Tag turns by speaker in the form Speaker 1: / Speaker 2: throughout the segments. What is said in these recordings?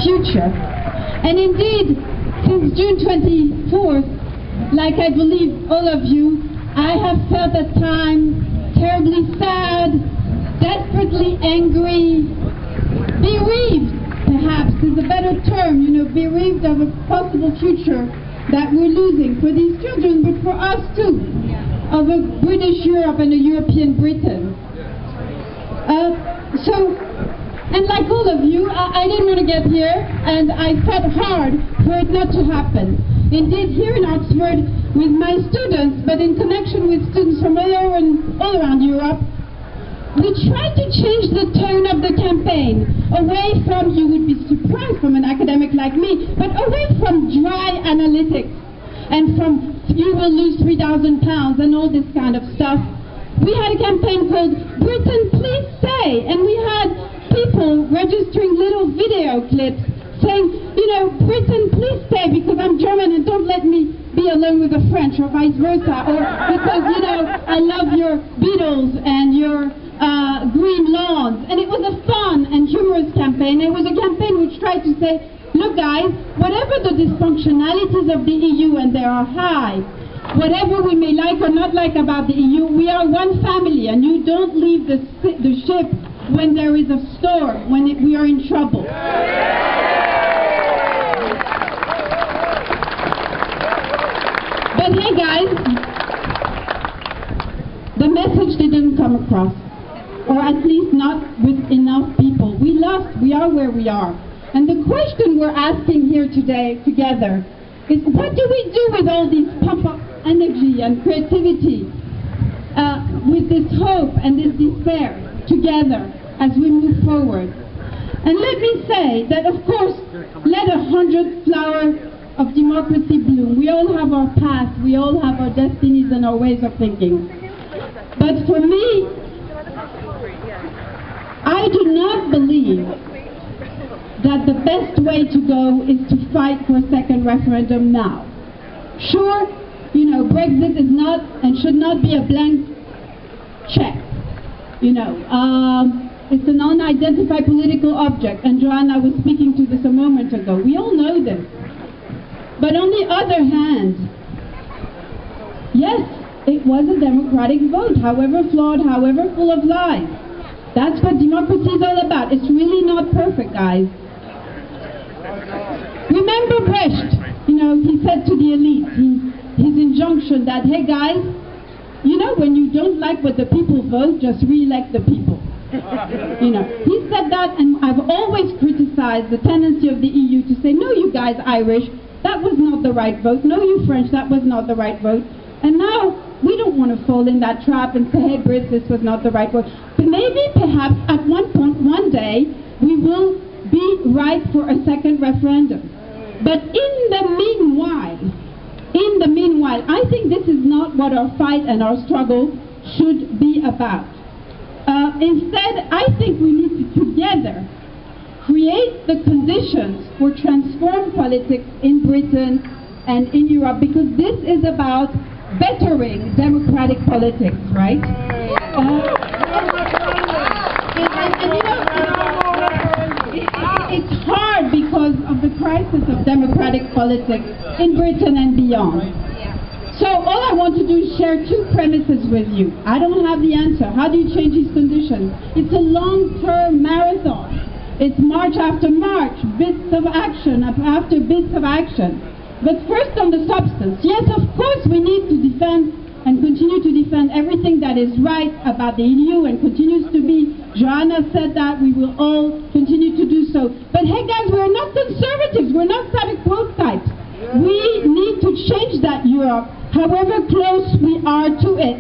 Speaker 1: future. And indeed, since June 24th, like I believe all of you, I have felt at times terribly sad, desperately angry, bereaved, perhaps is a better term, bereaved of a possible future that we're losing for these children, but for us too, of a British Europe and a European Britain. And like all of you, I didn't want to get here, and I fought hard for it not to happen. Indeed, here in Oxford, with my students, but in connection with students from all around Europe, we tried to change the tone of the campaign, away from, you would be surprised from an academic like me, but away from dry analytics, and from you will lose 3,000 pounds and all this kind of stuff. We had a campaign called Britain Please Stay, and we had people registering little video clips saying, Britain please stay because I'm German and don't let me be alone with the French, or vice versa, or because, I love your Beatles and your green lawns. And it was a fun and humorous campaign. It was a campaign which tried to say, look guys, whatever the dysfunctionalities of the EU, and they are high, whatever we may like or not like about the EU, we are one family, and you don't leave the ship when there is a storm, when we are in trouble. But hey guys, the message didn't come across, or at least not with enough people. We lost, we are where we are. And the question we're asking here today together is, what do we do with all this pump-up energy and creativity, with this hope and this despair together as we move forward? And let me say that, of course, let 100 flowers of democracy bloom. We all have our past, we all have our destinies and our ways of thinking. But for me, I do not believe that the best way to go is to fight for a second referendum now. Sure, Brexit is not and should not be a blank check. It's an unidentified political object, and Joanna was speaking to this a moment ago. We all know this. But on the other hand, yes, it was a democratic vote, however flawed, however full of lies. That's what democracy is all about. It's really not perfect, guys. Remember Brecht, he said to the elite, his injunction that, hey guys, when you don't like what the people vote, just re-elect the people. He said that, and I've always criticized the tendency of the EU to say, no, you guys Irish, that was not the right vote. No, you French, that was not the right vote. And now, we don't want to fall in that trap and say, hey Brits, this was not the right vote. But maybe, perhaps, at one point, one day, we will be right for a second referendum. But in the meanwhile, I think this is not what our fight and our struggle should be about. Instead, I think we need to together create the conditions for transformed politics in Britain and in Europe, because this is about bettering democratic politics, right? It's hard because of the crisis of democratic politics in Britain and beyond. So all I want to do is share two premises with you. I don't have the answer. How do you change these conditions? It's a long-term marathon. It's march after march, bits of action after bits of action. But first on the substance. Yes, of course we need to defend and continue to defend everything that is right about the EU and continues to be. Joanna said that, we will all continue to do so. But hey guys, we're not conservatives, we're not static quo types. We need to change that Europe, however close we are to it.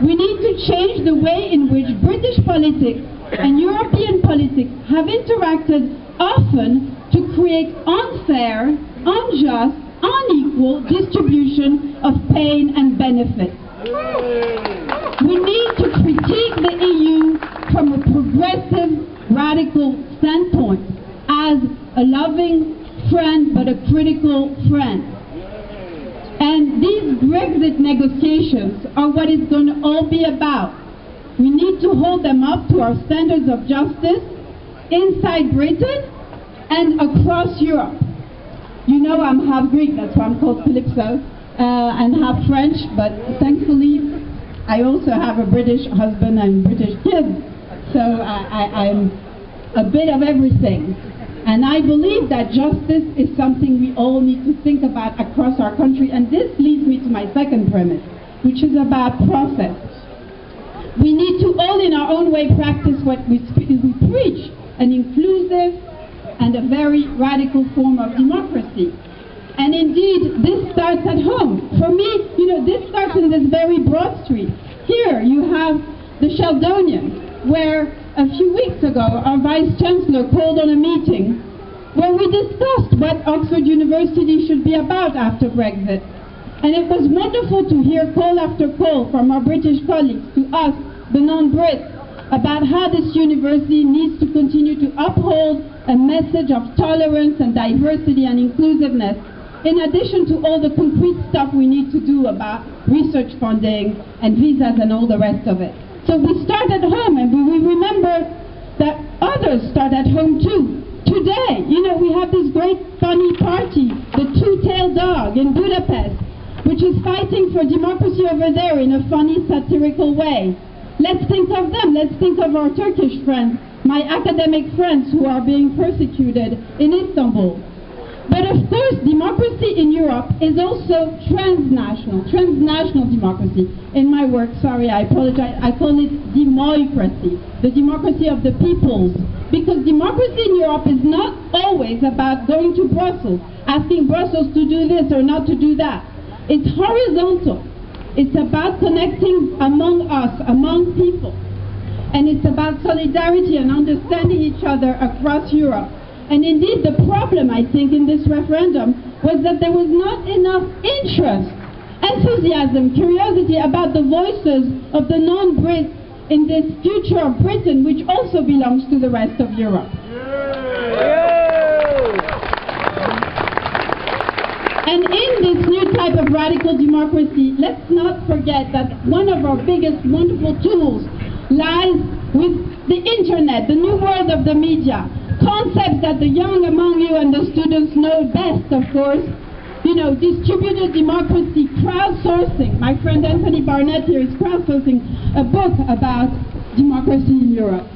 Speaker 1: We need to change the way in which British politics and European politics have interacted, often to create unfair, unjust, unequal distribution of pain and benefit. We need to critique the EU from a progressive, radical standpoint, as a loving friend but a critical friend. And these Brexit negotiations are what it's going to all be about. We need to hold them up to our standards of justice inside Britain and across Europe. You know I'm half Greek, that's why I'm called Kalypso, and half French, but thankfully I also have a British husband and British kids, so I'm a bit of everything. And I believe that justice is something we all need to think about across our country, and this leads me to my second premise, which is about process. We need to all in our own way practice what we preach, an inclusive and a very radical form of democracy. And indeed, this starts at home. For me, this starts in this very broad street. Here you have the Sheldonian, where a few weeks ago our Vice Chancellor called on a meeting where we discussed what Oxford University should be about after Brexit. And it was wonderful to hear call after call from our British colleagues to us, the non-Brits, about how this university needs to continue to uphold a message of tolerance and diversity and inclusiveness, in addition to all the concrete stuff we need to do about research funding and visas and all the rest of it. So we start at home, and we remember that others start at home too. Today, we have this great funny party, the Two-Tailed Dog in Budapest, which is fighting for democracy over there in a funny, satirical way. Let's think of them. Let's think of our Turkish friends, my academic friends who are being persecuted in Istanbul. But of course, democracy in Europe is also transnational democracy. In my work, sorry, I apologize, I call it democracy, the democracy of the peoples. Because democracy in Europe is not always about going to Brussels, asking Brussels to do this or not to do that. It's horizontal. It's about connecting among us, among people. And it's about solidarity and understanding each other across Europe. And indeed, the problem, I think, in this referendum was that there was not enough interest, enthusiasm, curiosity about the voices of the non-Brits in this future of Britain, which also belongs to the rest of Europe. And in this new type of radical democracy, let's not forget that one of our biggest wonderful tools lies with the internet, the new world of the media. Concepts that the young among you and the students know best, of course. Distributed democracy, crowdsourcing. My friend Anthony Barnett here is crowdsourcing a book about democracy in Europe.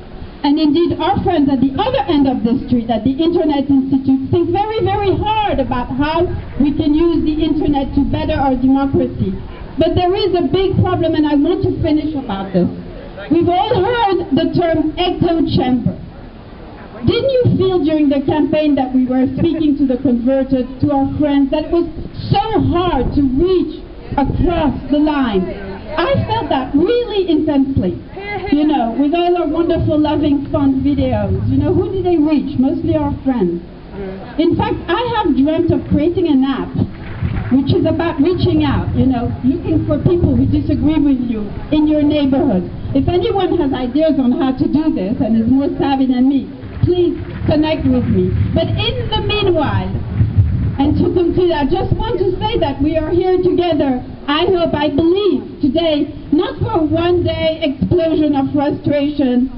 Speaker 1: And indeed, our friends at the other end of the street, at the Internet Institute, think very, very hard about how we can use the internet to better our democracy. But there is a big problem, and I want to finish about this. We've all heard the term echo chamber. Didn't you feel during the campaign that we were speaking to the converted, to our friends, that it was so hard to reach across the line? I felt that really intensely, with all our wonderful, loving, fun videos. Who did they reach? Mostly our friends. In fact, I have dreamt of creating an app which is about reaching out, looking for people who disagree with you in your neighborhood. If anyone has ideas on how to do this and is more savvy than me, please connect with me. But in the meanwhile, and to conclude, I just want to say that we are here together, I hope, I believe, today, not for a one-day explosion of frustration,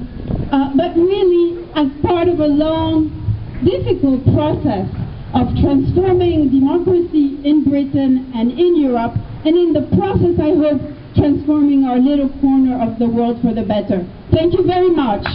Speaker 1: but really as part of a long, difficult process of transforming democracy in Britain and in Europe, and in the process, I hope, transforming our little corner of the world for the better. Thank you very much.